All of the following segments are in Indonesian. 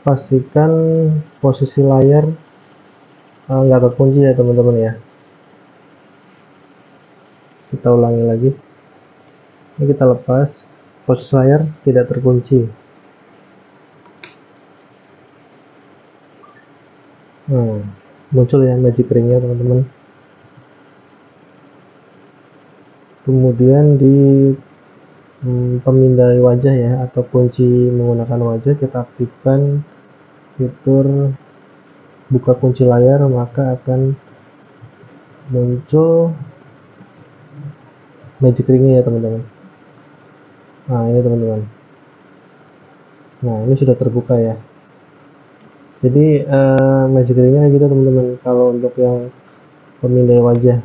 pastikan posisi layar nggak terkunci ya teman-teman ya. Kita ulangi lagi. Ini kita lepas, posisi layar tidak terkunci. Muncul ya magic ringnya teman-teman. Kemudian di pemindai wajah ya, atau kunci menggunakan wajah, kita aktifkan fitur buka kunci layar, maka akan muncul magic ringnya ya teman-teman. Nah ini teman-teman, nah ini sudah terbuka ya. Jadi magic ringnya gitu teman-teman kalau untuk yang pemindai wajah.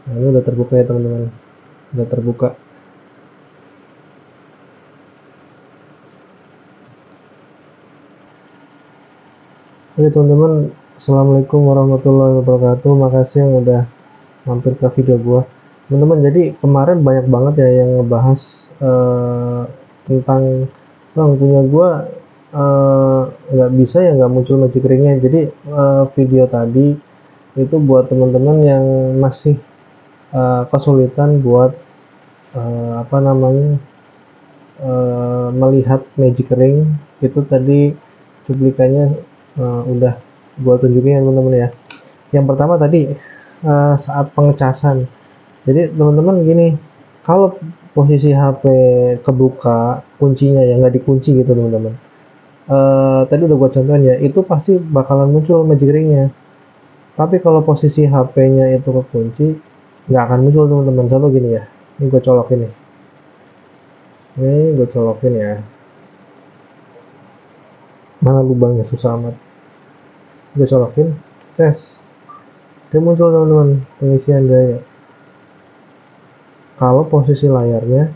Nah ini udah terbuka ya teman-teman, udah terbuka. Oke teman-teman, assalamualaikum warahmatullahi wabarakatuh. Makasih yang udah mampir ke video gua teman-teman. Jadi kemarin banyak banget ya yang ngebahas tentang bang punya gua nggak bisa ya, nggak muncul magic ringnya. Jadi video tadi itu buat teman-teman yang masih kesulitan buat melihat magic ring. Itu tadi cuplikannya udah gua tunjukin ya teman-teman ya. Yang pertama tadi saat pengecasan. Jadi teman-teman gini, kalau posisi HP kebuka, kuncinya ya nggak dikunci gitu teman-teman, tadi udah gua contohin ya, itu pasti bakalan muncul magic ringnya. Tapi kalau posisi HP-nya itu kekunci, nggak akan muncul teman-teman. Contoh gini ya, ini gue colokin nih, ini gue colokin ya, mana lubangnya, susah amat. Gue colokin, tes, dia muncul teman-teman, pengisian daya. Kalau posisi layarnya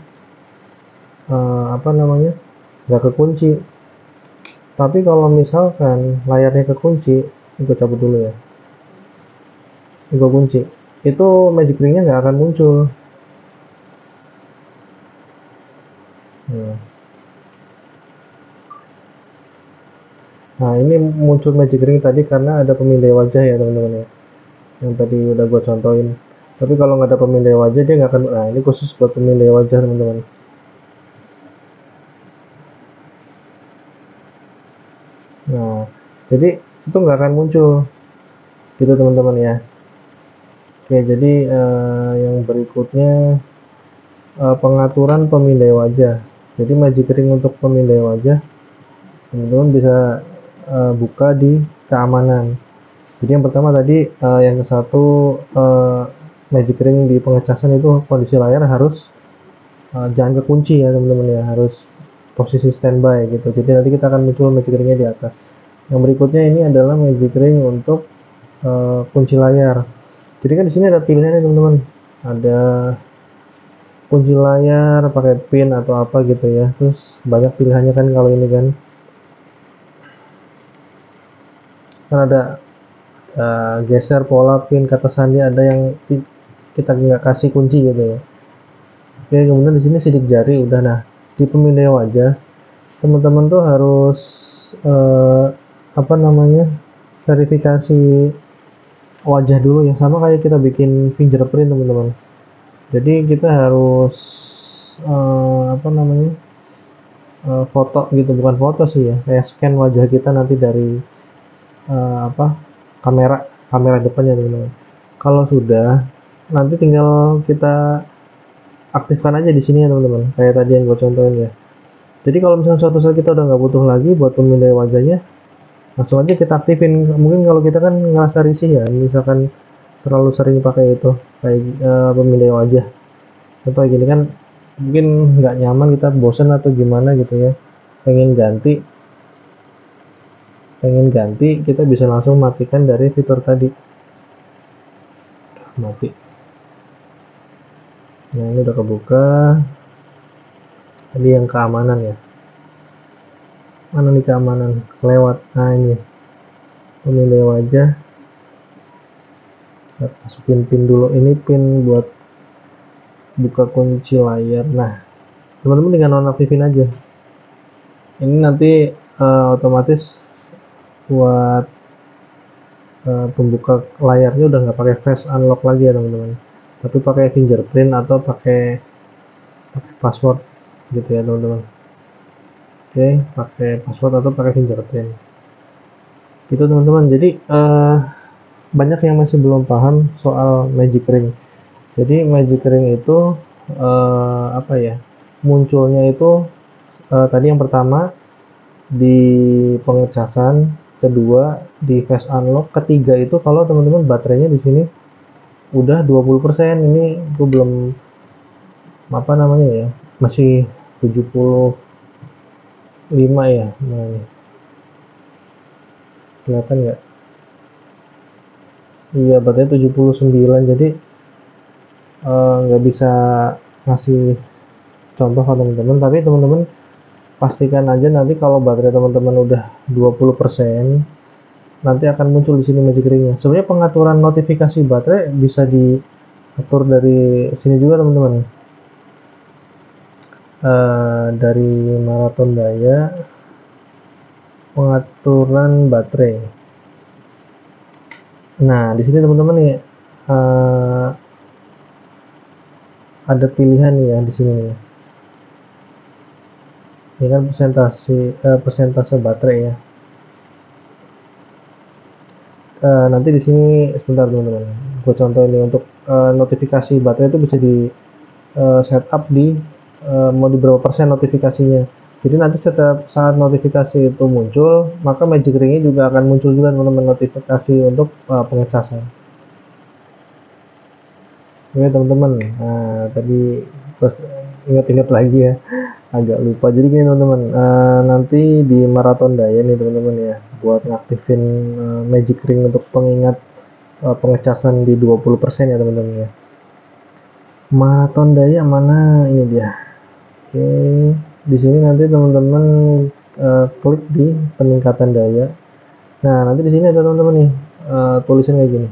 nggak kekunci. Tapi kalau misalkan layarnya kekunci, ini gue cabut dulu ya, ini gue kunci, itu magic ringnya nggak akan muncul. Nah ini muncul magic ring tadi karena ada pemindai wajah ya teman-teman ya, yang tadi udah gue contohin. Tapi kalau nggak ada pemindai wajah dia nggak akan. Nah ini khusus buat pemindai wajah teman-teman. Nah jadi itu nggak akan muncul gitu teman-teman ya. Oke, jadi yang berikutnya pengaturan pemindai wajah. Jadi magic ring untuk pemindai wajah teman-teman bisa buka di keamanan. Jadi yang pertama tadi yang ke satu, magic ring di pengecasan itu kondisi layar harus jangan kekunci ya teman-teman ya, harus posisi standby gitu. Jadi nanti kita akan muncul magic ringnya di atas. Yang berikutnya ini adalah magic ring untuk kunci layar. Jadi kan di sini ada pilihannya teman-teman, ada kunci layar pakai pin atau apa gitu ya. Terus banyak pilihannya kan kalau ini kan ada geser pola pin kata sandi, ada yang kita nggak kasih kunci gitu ya. Oke, kemudian di sini sidik jari udah. Nah di pemindai wajah teman-teman tuh harus verifikasi wajah dulu ya, sama kayak kita bikin fingerprint teman-teman. Jadi kita harus foto gitu, bukan foto sih ya, kayak scan wajah kita nanti dari kamera depannya teman-teman. Kalau sudah, nanti tinggal kita aktifkan aja di sini ya teman-teman, kayak tadi yang gue contohin ya. Jadi kalau misalnya suatu saat kita udah nggak butuh lagi buat pemindai wajahnya, langsung aja kita aktifin. Mungkin kalau kita kan ngerasa risih ya, misalkan terlalu sering pakai itu kayak pemindai wajah, contoh gini kan, mungkin nggak nyaman, kita bosan atau gimana gitu ya, pengen ganti, kita bisa langsung matikan dari fitur tadi, mati. Nah ini udah kebuka. Tadi yang keamanan ya, mana nih keamanan, kelewat. Nah ini pemindai wajah, masukin pin dulu. Ini pin buat buka kunci layar. Nah, teman-teman tinggal nonaktifin aja. Ini nanti otomatis buat pembuka layarnya udah nggak pakai face unlock lagi ya teman-teman, tapi pakai fingerprint atau pakai password gitu ya teman-teman. Oke, pakai password atau pakai fingerprint itu teman-teman. Jadi banyak yang masih belum paham soal Magic Ring. Jadi Magic Ring itu apa ya, munculnya itu tadi yang pertama di pengecasan, kedua di face unlock, ketiga itu kalau teman-teman baterainya di sini udah 20%. Ini gue belum apa namanya ya, masih 75 ya. Nah, ini kelihatan nggak? Iya, baterainya 79. Jadi nggak bisa ngasih contoh ke teman-teman, tapi teman-teman pastikan aja nanti kalau baterai teman-teman udah 20%, nanti akan muncul di sini Magic Ring-nya. Sebenarnya pengaturan notifikasi baterai bisa diatur dari sini juga teman-teman. Dari Marathon Daya, pengaturan baterai. Nah, di sini teman-teman nih ada pilihan nih ya di sini nih. Ini kan persentase baterai ya. Nanti di sini sebentar teman-teman, gue contoh ini untuk notifikasi baterai itu bisa di setup di mau di berapa persen notifikasinya. Jadi nanti setiap saat notifikasi itu muncul, maka Magic Ring-nya juga akan muncul juga teman-teman notifikasi untuk pengecasan. Oke teman-teman, nah tadi terus ingat-ingat lagi ya, agak lupa. Jadi gini teman-teman, nanti di Marathon Daya nih teman-teman ya, buat ngaktifin Magic Ring untuk pengingat pengecasan di 20% ya teman-teman ya. Marathon Daya mana, ini dia. Oke, di sini nanti teman-teman klik di peningkatan daya. Nah, nanti di sini ada teman-teman nih tulisan kayak gini,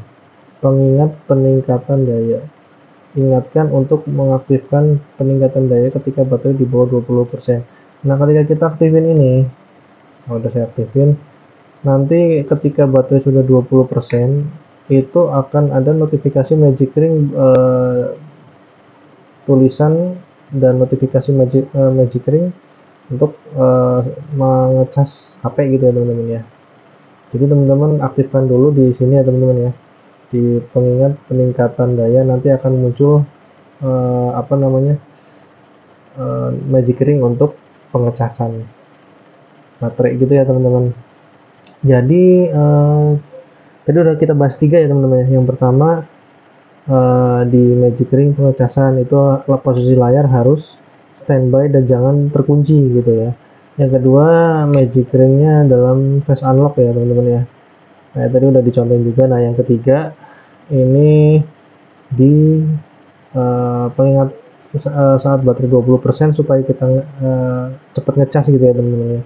pengingat peningkatan daya. Ingatkan untuk mengaktifkan peningkatan daya ketika baterai di bawah 20%. Nah, ketika kita aktifin ini, udah saya aktifin, nanti ketika baterai sudah 20%, itu akan ada notifikasi Magic Ring, tulisan dan notifikasi Magic Ring untuk mengecas HP gitu ya teman-teman ya. Jadi teman-teman aktifkan dulu di sini ya teman-teman ya, di pengingat peningkatan daya. Nanti akan muncul apa namanya, Magic Ring untuk pengecasan baterai gitu ya teman-teman. Jadi tadi udah kita bahas 3 ya teman-teman ya. Yang pertama di Magic Ring pengecasan itu posisi layar harus standby dan jangan terkunci gitu ya. Yang kedua, Magic Ring-nya dalam face unlock ya teman-teman ya. Nah, tadi udah dicontohin juga. Nah, yang ketiga ini di pengingat saat baterai 20% supaya kita cepat ngecas gitu ya teman-teman ya,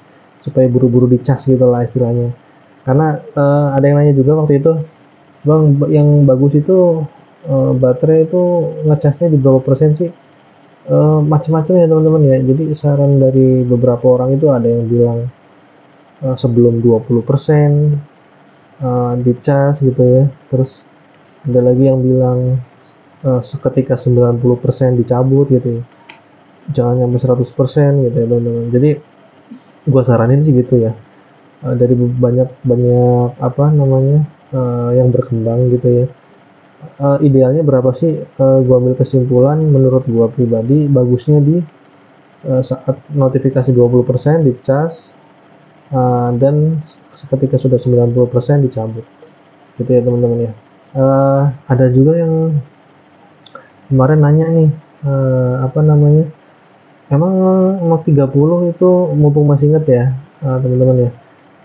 supaya buru-buru dicas gitu lah istilahnya. Karena ada yang nanya juga waktu itu, bang, yang bagus itu baterai itu ngecasnya di berapa persen sih? Macam-macam ya teman-teman ya. Jadi saran dari beberapa orang itu ada yang bilang sebelum 20% dicas gitu ya. Terus ada lagi yang bilang seketika 90% dicabut gitu ya. Jangan sampai 100% gitu ya teman-teman. Jadi gua saranin sih gitu ya. Dari banyak apa namanya yang berkembang gitu ya. Idealnya berapa sih? Gua ambil kesimpulan, menurut gua pribadi bagusnya di saat notifikasi 20% dicas, dan ketika sudah 90% dicabut gitu ya teman-teman ya. Ada juga yang kemarin nanya nih, apa namanya, emang Note 30 itu, mumpung masih inget ya teman-teman ya,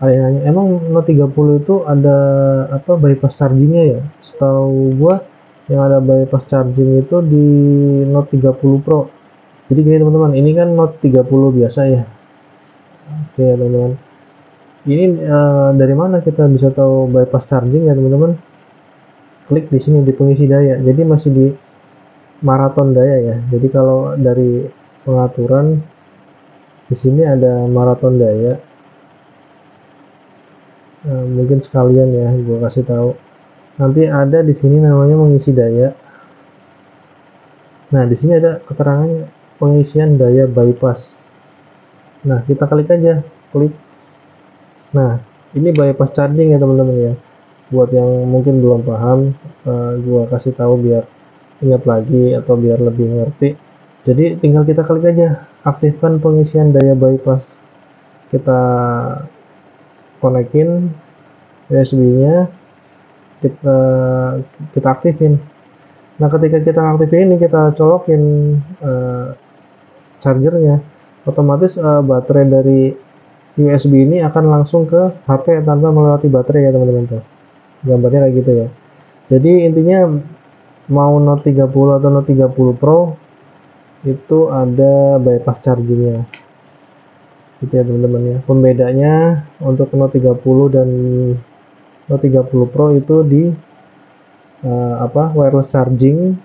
ada yang nanya emang Note 30 itu ada apa bypass chargingnya ya. Setahu gua yang ada bypass charging itu di Note 30 Pro. Jadi gini teman-teman, ini kan Note 30 biasa ya. Oke ya teman-teman, ini dari mana kita bisa tahu bypass charging ya teman-teman? klik di sini di pengisi daya. Jadi masih di maraton daya ya. Jadi kalau dari pengaturan di sini ada maraton daya. Mungkin sekalian ya gue kasih tahu. Nanti ada di sini namanya mengisi daya. Nah, di sini ada keterangan pengisian daya bypass. Nah, kita klik aja, klik. Nah, ini bypass charging ya teman-teman ya. Buat yang mungkin belum paham, gua kasih tahu biar ingat lagi atau biar lebih ngerti. Jadi tinggal kita klik aja, aktifkan pengisian daya bypass. Kita konekin USB-nya, kita aktifin. Nah, ketika kita aktifin ini, kita colokin chargernya, otomatis baterai dari USB ini akan langsung ke HP tanpa melewati baterai ya teman-teman tuh. Gambarnya kayak gitu ya. Jadi intinya mau Note 30 atau Note 30 Pro itu ada bypass chargingnya. Gitu ya teman-teman ya. Pembedanya untuk Note 30 dan Note 30 Pro itu di wireless charging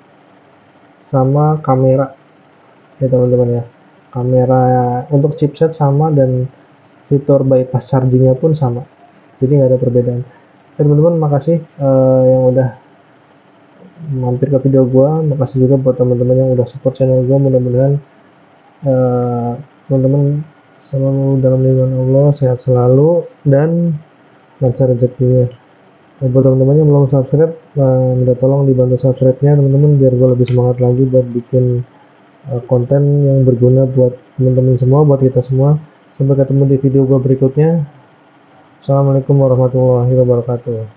sama kamera ya teman-teman ya. Kamera untuk chipset sama dan fitur bypass chargingnya pun sama, jadi nggak ada perbedaan. Teman-teman makasih yang udah mampir ke video gua, makasih juga buat teman-teman yang udah support channel gua. Mudah-mudahan teman-teman selalu dalam lindungan Allah, sehat selalu dan lancar rezekinya. Buat teman-teman yang belum subscribe, minta tolong dibantu subscribe-nya teman-teman, biar gua lebih semangat lagi buat bikin konten yang berguna buat teman-teman semua, buat kita semua. Sampai ketemu di video gua berikutnya. Assalamualaikum warahmatullahi wabarakatuh.